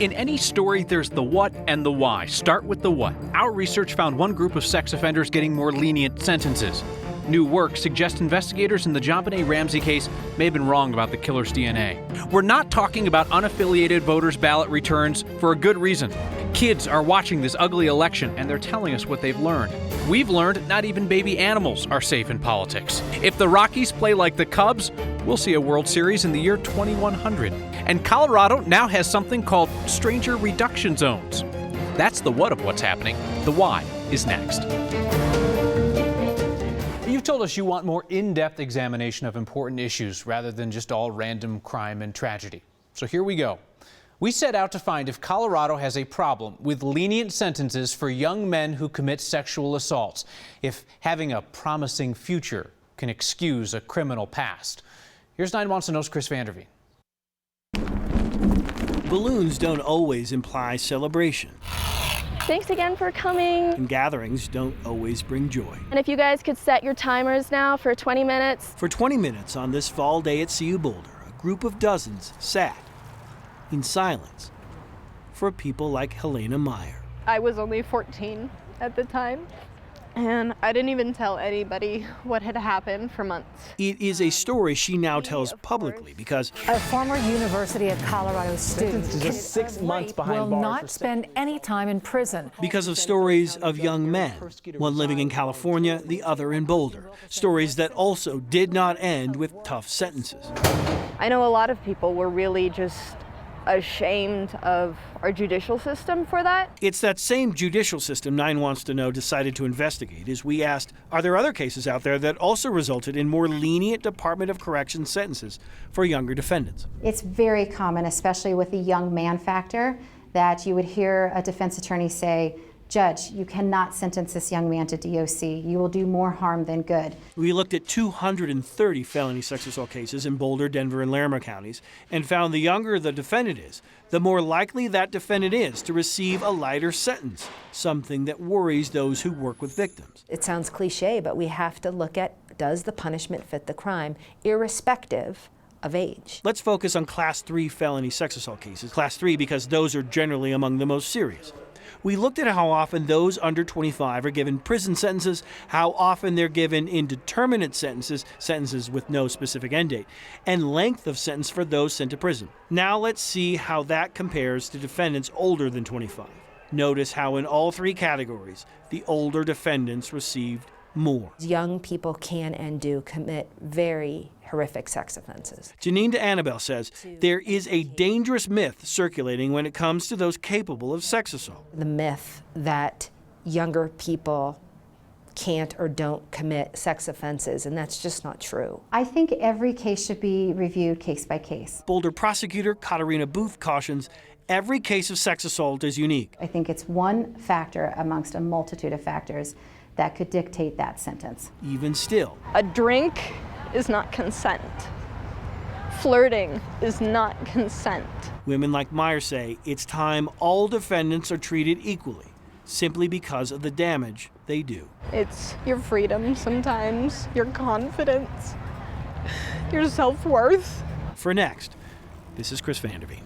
In any story, there's the what and the why. Start with the what. Our research found one group of sex offenders getting more lenient sentences. New work suggests investigators in the JonBenet Ramsey case may have been wrong about the killer's DNA. We're not talking about unaffiliated voters' ballot returns for a good reason. Kids are watching this ugly election and they're telling us what they've learned. We've learned not even baby animals are safe in politics. If the Rockies play like the Cubs, we'll see a World Series in the year 2100. And Colorado now has something called stranger reduction zones. That's the what of what's happening. The why is next. You've told us you want more in-depth examination of important issues rather than just all random crime and tragedy. So here we go. We set out to find if Colorado has a problem with lenient sentences for young men who commit sexual assaults, if having a promising future can excuse a criminal past. Here's 9 Wants to Know's Chris Vanderveen. Balloons don't always imply celebration. Thanks again for coming. And gatherings don't always bring joy. And if you guys could set your timers now for 20 minutes. For 20 minutes on this fall day at CU Boulder, a group of dozens sat in silence for people like Helena Meyer. I was only 14 at the time, and I didn't even tell anybody what had happened for months. It is a story she now tells publicly because a former University of Colorado student just 6 months behind will bars not spend any time in prison. Because of stories of young men, one living in California, the other in Boulder. Stories that also did not end with tough sentences. I know a lot of people were really just ashamed of our judicial system for that. It's that same judicial system 9 Wants to Know decided to investigate as we asked, are there other cases out there that also resulted in more lenient Department of Corrections sentences for younger defendants? It's very common, especially with the young man factor, that you would hear a defense attorney say, Judge, you cannot sentence this young man to DOC. You will do more harm than good. We looked at 230 felony sex assault cases in Boulder, Denver, and Larimer counties and found the younger the defendant is, the more likely that defendant is to receive a lighter sentence, something that worries those who work with victims. It sounds cliche, but we have to look at, does the punishment fit the crime, irrespective of age? Let's focus on Class 3 felony sex assault cases. Class 3 because those are generally among the most serious. We looked at how often those under 25 are given prison sentences, how often they're given indeterminate sentences, sentences with no specific end date, and length of sentence for those sent to prison. Now let's see how that compares to defendants older than 25. Notice how in all 3 categories, the older defendants received more. Young people can and do commit very horrific sex offenses. Janine de Annabelle says there is a dangerous myth circulating when it comes to those capable of sex assault. The myth that younger people can't or don't commit sex offenses, and that's just not true. I think every case should be reviewed case by case. Boulder prosecutor Katarina Booth cautions every case of sex assault is unique. I think it's one factor amongst a multitude of factors that could dictate that sentence. Even still, A drink is not consent. Flirting is not consent. women like Meyer say it's time all defendants are treated equally, simply because of the damage they do. It's your freedom sometimes, your confidence, your self-worth. For next, this is Chris Vanderveen.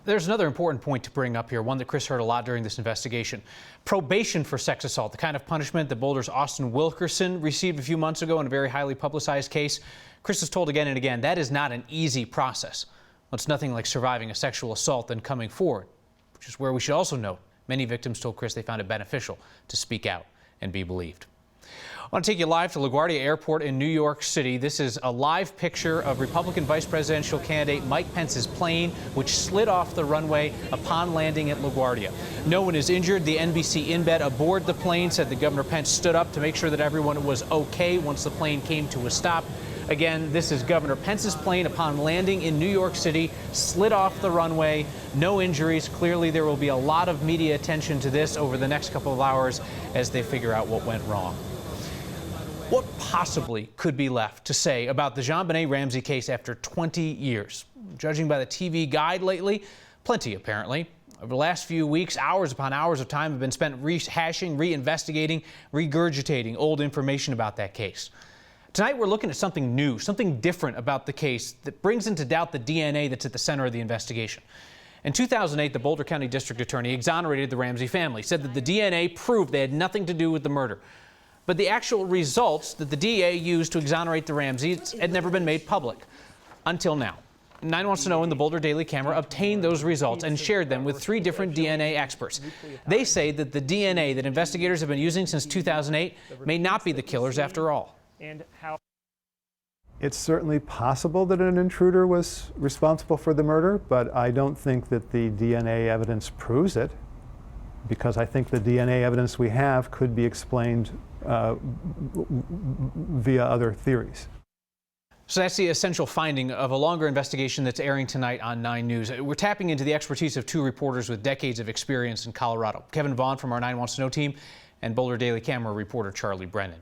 There's another important point to bring up here, one that Chris heard a lot during this investigation. Probation for sex assault, the kind of punishment that Boulder's Austin Wilkerson received a few months ago in a very highly publicized case. Chris is told again and again that is not an easy process. Well, it's nothing like surviving a sexual assault and coming forward, which is where we should also note many victims told Chris they found it beneficial to speak out and be believed. I want to take you live to LaGuardia Airport in New York City. This is a live picture of Republican vice presidential candidate Mike Pence's plane, which slid off the runway upon landing at LaGuardia. No one is injured. The NBC in-bed aboard the plane said that Governor Pence stood up to make sure that everyone was okay once the plane came to a stop. Again, this is Governor Pence's plane upon landing in New York City, slid off the runway, no injuries. Clearly, there will be a lot of media attention to this over the next couple of hours as they figure out what went wrong. What possibly could be left to say about the JonBenet Ramsey case after 20 years? Judging by the TV guide lately, plenty apparently. Over the last few weeks, hours upon hours of time have been spent rehashing, reinvestigating, regurgitating old information about that case. Tonight we're looking at something new, something different about the case that brings into doubt the DNA that's at the center of the investigation. In 2008, the Boulder County District Attorney exonerated the Ramsey family, said that the DNA proved they had nothing to do with the murder. But the actual results that the DA used to exonerate the Ramseys had never been made public until now. 9 Wants to Know and the Boulder Daily Camera obtained those results and shared them with 3 different DNA experts. They say that the DNA that investigators have been using since 2008 may not be the killers after all. It's certainly possible that an intruder was responsible for the murder, but I don't think that the DNA evidence proves it, because I think the DNA evidence we have could be explained via other theories. So that's the essential finding of a longer investigation that's airing tonight on 9 News. We're tapping into the expertise of 2 reporters with decades of experience in Colorado. Kevin Vaughn from our 9 Wants to Know team and Boulder Daily Camera reporter Charlie Brennan.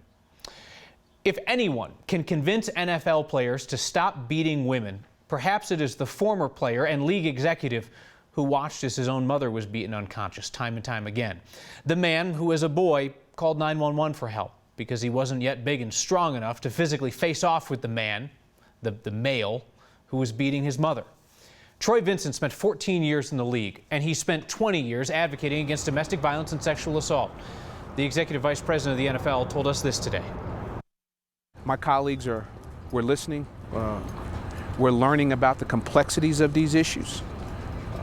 If anyone can convince NFL players to stop beating women, perhaps it is the former player and league executive who watched as his own mother was beaten unconscious time and time again. The man who, as a boy, called 911 for help because he wasn't yet big and strong enough to physically face off with the man, the male, who was beating his mother. Troy Vincent spent 14 years in the league, and he spent 20 years advocating against domestic violence and sexual assault. The executive vice president of the NFL told us this today. My colleagues we're listening. We're learning about the complexities of these issues.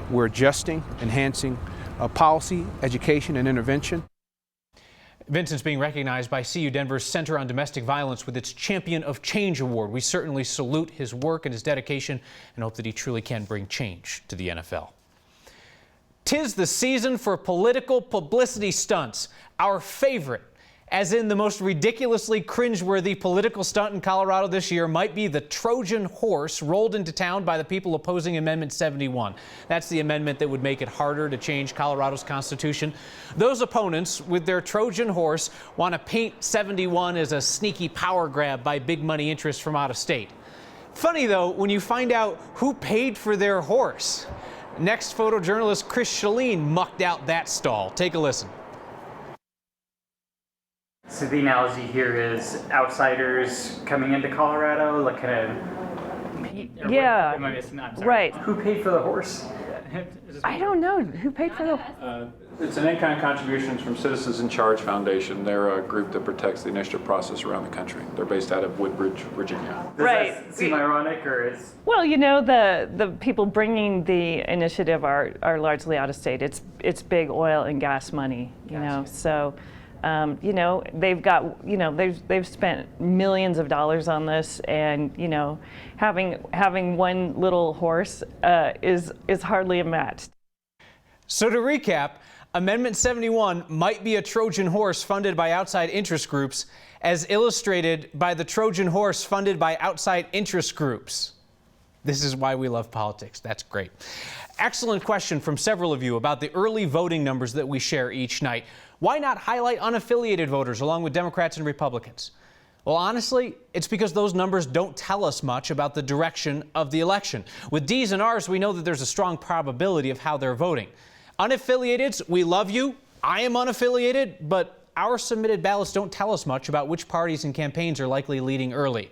We're adjusting, enhancing policy, education, and intervention. Vincent's being recognized by CU Denver's Center on Domestic Violence with its Champion of Change Award. We certainly salute his work and his dedication and hope that he truly can bring change to the NFL. 'Tis the season for political publicity stunts. Our favorite, as in the most ridiculously cringeworthy political stunt in Colorado this year, might be the Trojan Horse rolled into town by the people opposing Amendment 71. That's the amendment that would make it harder to change Colorado's Constitution. Those opponents, with their Trojan Horse, want to paint 71 as a sneaky power grab by big money interests from out of state. Funny, though, when you find out who paid for their horse. Next photojournalist Chris Shaleen mucked out that stall. Take a listen. So the analogy here is outsiders coming into Colorado, like kind of. Yeah. Right. Who paid for the horse? I don't know. Who paid for the? It's an in-kind contributions from Citizens in Charge Foundation. They're a group that protects the initiative process around the country. They're based out of Woodbridge, Virginia. Does that seem ironic, or is? Well, you know, the people bringing the initiative are largely out of state. It's big oil and gas money, you know. So. You know, they've got, you know, they've spent millions of dollars on this, and you know, having one little horse is hardly a match. So to recap, Amendment 71 might be a Trojan horse funded by outside interest groups, as illustrated by the Trojan horse funded by outside interest groups. This is why we love politics. That's great. Excellent question from several of you about the early voting numbers that we share each night. Why not highlight unaffiliated voters along with Democrats and Republicans? Well, honestly, it's because those numbers don't tell us much about the direction of the election. With D's and R's, we know that there's a strong probability of how they're voting. Unaffiliateds, we love you. I am unaffiliated, but our submitted ballots don't tell us much about which parties and campaigns are likely leading early.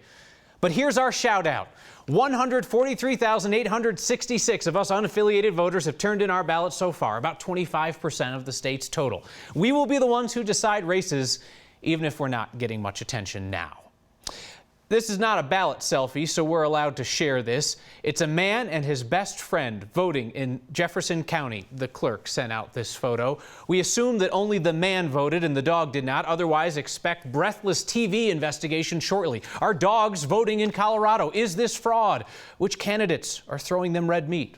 But here's our shout out. 143,866 of us unaffiliated voters have turned in our ballots so far, about 25% of the state's total. We will be the ones who decide races, even if we're not getting much attention now. This is not a ballot selfie, so we're allowed to share this. It's a man and his best friend voting in Jefferson County. The clerk sent out this photo. We assume that only the man voted and the dog did not. Otherwise, expect breathless TV investigation shortly. Are dogs voting in Colorado? Is this fraud? Which candidates are throwing them red meat?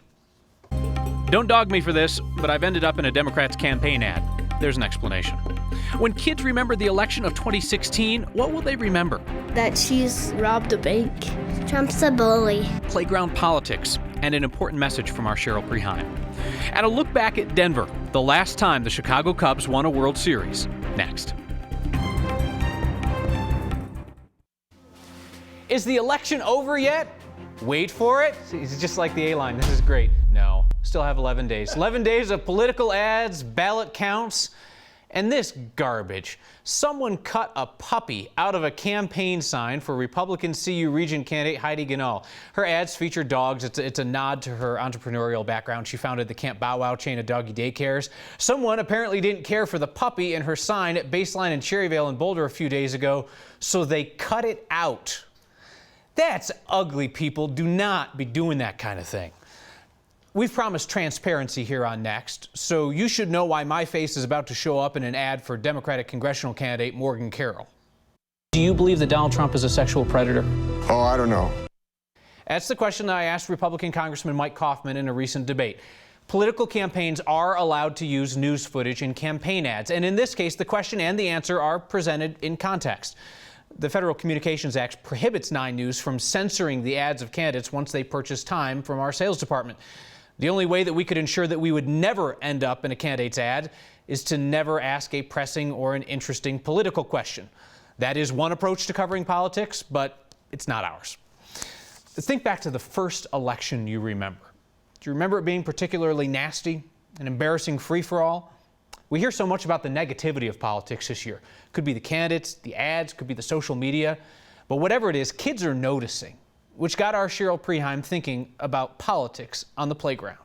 Don't dog me for this, but I've ended up in a Democrat's campaign ad. There's an explanation. When kids remember the election of 2016, what will they remember? That she's robbed a bank. Trump's a bully. Playground politics, and an important message from our Cheryl Preheim. And a look back at Denver, the last time the Chicago Cubs won a World Series. Next. Is the election over yet? Wait for it. It's just like the A-line. This is great. No, still have 11 days. 11 days of political ads, ballot counts, And this garbage. Someone cut a puppy out of a campaign sign for Republican CU Region candidate Heidi Ganahl. Her ads feature dogs. It's a nod to her entrepreneurial background. She founded the Camp Bow Wow chain of doggy daycares. Someone apparently didn't care for the puppy in her sign at Baseline in Cherryvale in Boulder a few days ago, so they cut it out. That's ugly, people. Do not be doing that kind of thing. We've promised transparency here on Next, so you should know why my face is about to show up in an ad for Democratic congressional candidate Morgan Carroll. Do you believe that Donald Trump is a sexual predator? Oh, I don't know. That's the question that I asked Republican Congressman Mike Kaufman in a recent debate. Political campaigns are allowed to use news footage in campaign ads, and in this case, the question and the answer are presented in context. The Federal Communications Act prohibits 9 News from censoring the ads of candidates once they purchase time from our sales department. The only way that we could ensure that we would never end up in a candidate's ad is to never ask a pressing or an interesting political question. That is one approach to covering politics, but it's not ours. Think back to the first election you remember. Do you remember it being particularly nasty, an embarrassing free-for-all? We hear so much about the negativity of politics this year. Could be the candidates, the ads, could be the social media. But whatever it is, kids are noticing, which got our Cheryl Preheim thinking about politics on the playground.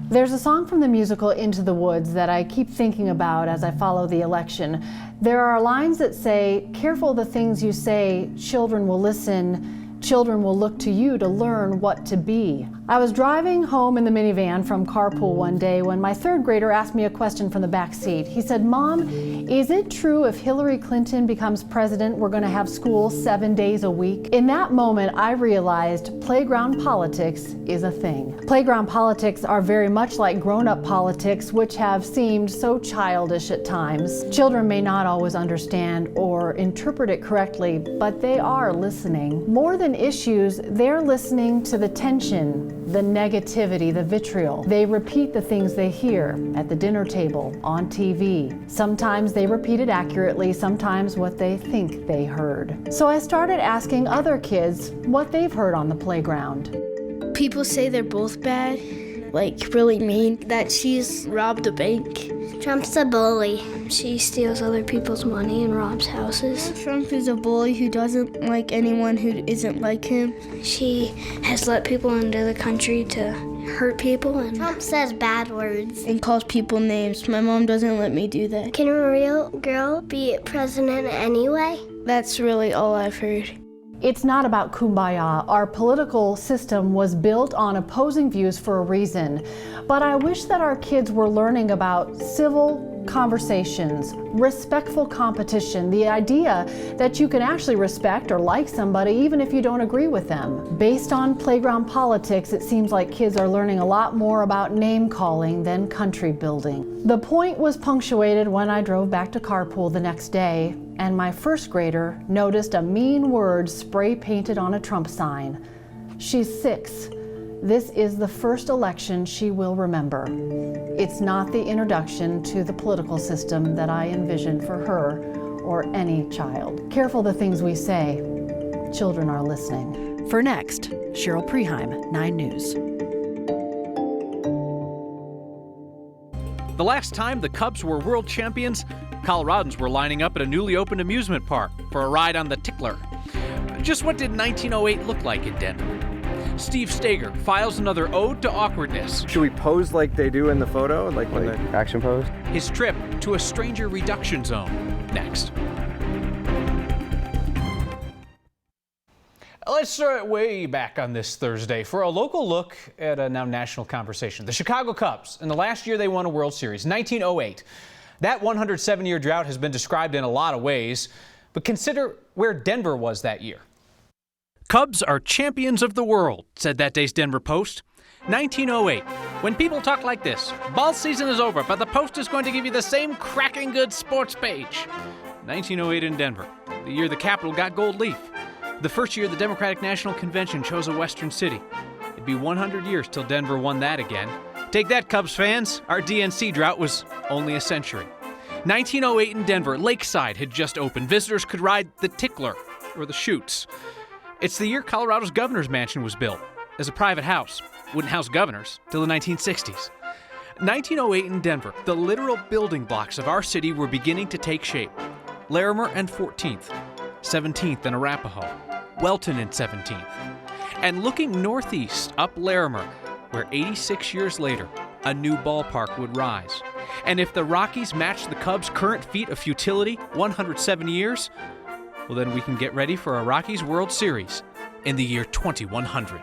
There's a song from the musical Into the Woods that I keep thinking about as I follow the election. There are lines that say, "Careful the things you say, children will listen. Children will look to you to learn what to be." I was driving home in the minivan from carpool one day when my 3rd grader asked me a question from the back seat. He said, "Mom, is it true if Hillary Clinton becomes president, we're going to have school 7 days a week?" In that moment, I realized playground politics is a thing. Playground politics are very much like grown-up politics, which have seemed so childish at times. Children may not always understand or interpret it correctly, but they are listening. More than issues, they're listening to the tension, the negativity, the vitriol. They repeat the things they hear at the dinner table, on TV. Sometimes they repeat it accurately, sometimes what they think they heard. So I started asking other kids what they've heard on the playground. People say they're both bad, like really mean, that she's robbed a bank. Trump's a bully. She steals other people's money and robs houses. Trump is a bully who doesn't like anyone who isn't like him. She has let people into the country to hurt people. And Trump says bad words. And calls people names. My mom doesn't let me do that. Can a real girl be president anyway? That's really all I've heard. It's not about kumbaya. Our political system was built on opposing views for a reason. But I wish that our kids were learning about civil conversations, respectful competition, the idea that you can actually respect or like somebody even if you don't agree with them. Based on playground politics, it seems like kids are learning a lot more about name calling than country building. The point was punctuated when I drove back to carpool the next day, and my 1st grader noticed a mean word spray painted on a Trump sign. She's 6. This is the first election she will remember. It's not the introduction to the political system that I envisioned for her or any child. Careful the things we say. Children are listening. For Next, Cheryl Preheim, 9 News. The last time the Cubs were world champions, Coloradans were lining up at a newly opened amusement park for a ride on the Tickler. Just what did 1908 look like in Denver? Steve Steger files another ode to awkwardness. Should we pose like they do in the photo, like when the action pose? His trip to a stranger reduction zone, next. Let's start way back on this Thursday for a local look at a now national conversation. The Chicago Cubs, in the last year they won a World Series, 1908. That 107-year drought has been described in a lot of ways, but consider where Denver was that year. Cubs are champions of the world, said that day's Denver Post. 1908. When people talk like this, ball season is over, but the Post is going to give you the same cracking good sports page. 1908 in Denver, the year the Capitol got gold leaf. The first year the Democratic National Convention chose a western city. It'd be 100 years till Denver won that again. Take that, Cubs fans. Our DNC drought was only a century. 1908 in Denver, Lakeside had just opened. Visitors could ride the Tickler, or the Chutes. It's the year Colorado's governor's mansion was built as a private house. Wouldn't house governors till the 1960s. 1908 in Denver, the literal building blocks of our city were beginning to take shape. Larimer and 14th, 17th and Arapahoe, Welton and 17th. And looking northeast up Larimer, where 86 years later, a new ballpark would rise. And if the Rockies match the Cubs' current feat of futility, 107 years, well then we can get ready for a Rockies World Series in the year 2100.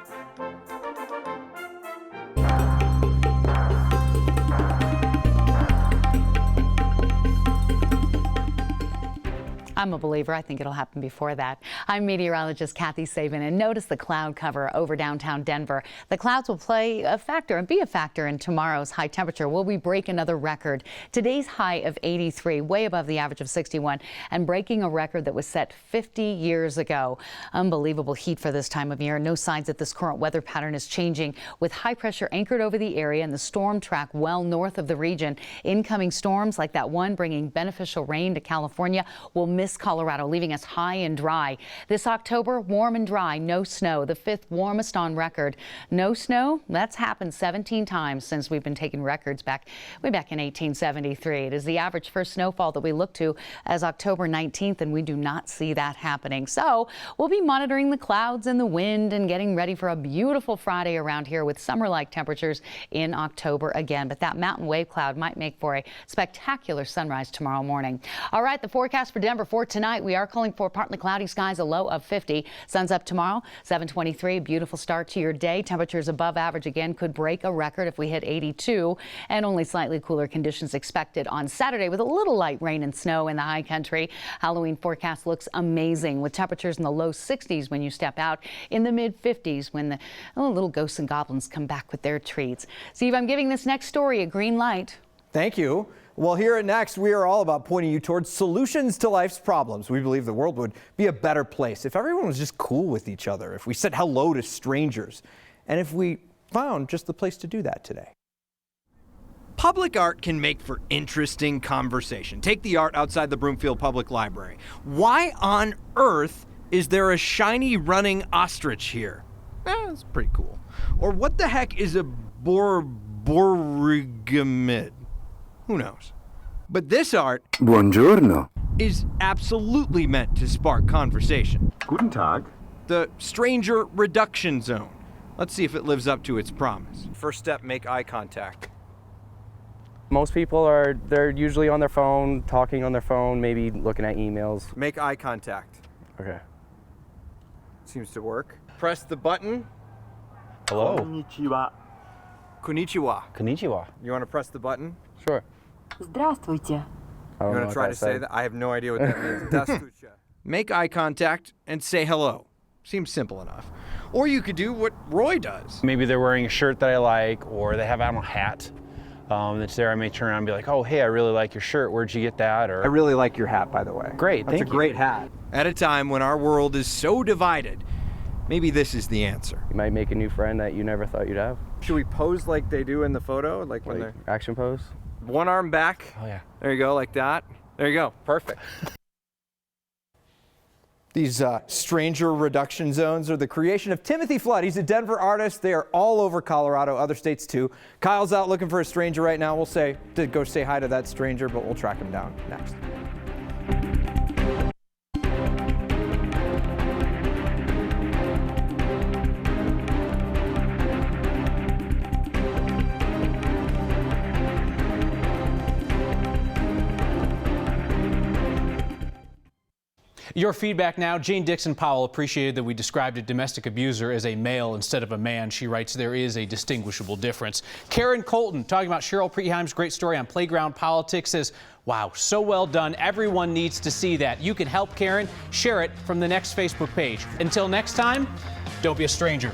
I'm a believer. I think it'll happen before that. I'm meteorologist Kathy Sabin, and notice the cloud cover over downtown Denver. The clouds will play a factor and be a factor in tomorrow's high temperature. Will we break another record? Today's high of 83, way above the average of 61, and breaking a record that was set 50 years ago. Unbelievable heat for this time of year. No signs that this current weather pattern is changing, with high pressure anchored over the area and the storm track well north of the region. Incoming storms like that one bringing beneficial rain to California will miss Colorado, leaving us high and dry. This October, warm and dry, no snow, the 5th warmest on record. No snow, that's happened 17 times since we've been taking records way back in 1873. It is the average first snowfall that we look to as October 19th, and we do not see that happening. So we'll be monitoring the clouds and the wind and getting ready for a beautiful Friday around here with summer-like temperatures in October again. But that mountain wave cloud might make for a spectacular sunrise tomorrow morning. All right, the forecast for Denver for tonight, we are calling for partly cloudy skies, a low of 50. Sun's up tomorrow, 7:23. Beautiful start to your day. Temperatures above average again, could break a record if we hit 82, and only slightly cooler conditions expected on Saturday with a little light rain and snow in the high country. Halloween forecast looks amazing with temperatures in the low 60s when you step out, in the mid 50s when the little ghosts and goblins come back with their treats. Steve, I'm giving this next story a green light. Thank you. Well, here at Next, we are all about pointing you towards solutions to life's problems. We believe the world would be a better place if everyone was just cool with each other, if we said hello to strangers, and if we found just the place to do that today. Public art can make for interesting conversation. Take the art outside the Broomfield Public Library. Why on earth is there a shiny running ostrich here? That's pretty cool. Or what the heck is a borregamid? Who knows? But this art Buongiorno. is absolutely meant to spark conversation. Guten Tag. The stranger reduction zone. Let's see if it lives up to its promise. First step, make eye contact. Most people they're usually on their phone, talking on their phone, maybe looking at emails. Make eye contact. Okay. Seems to work. Press the button. Hello. Konnichiwa. Konnichiwa. Konnichiwa. You want to press the button? Sure. You Здравствуйте. want to try to say that? I have no idea what that means. Здравствуйте. Make eye contact and say hello. Seems simple enough. Or you could do what Roy does. Maybe they're wearing a shirt that I like, or they have on a hat that's there. I may turn around and be like, oh, hey, I really like your shirt. Where'd you get that? Or I really like your hat, by the way. Great, That's thank a you. great hat. At a time when our world is so divided, maybe this is the answer. You might make a new friend that you never thought you'd have. Should we pose like they do in the photo? Like when they're Action pose? One arm back. Oh, yeah. There you go, like that. There you go. Perfect. These stranger reduction zones are the creation of Timothy Flood. He's a Denver artist. They are all over Colorado, other states too. Kyle's out looking for a stranger right now. We'll go say hi to that stranger, but we'll track him down next. Your feedback now. Jane Dixon Powell appreciated that we described a domestic abuser as a male instead of a man. She writes there is a distinguishable difference. Karen Colton, talking about Cheryl Preheim's great story on playground politics, says, wow, so well done. Everyone needs to see that. You can help Karen. Share it from the Next Facebook page. Until next time, don't be a stranger.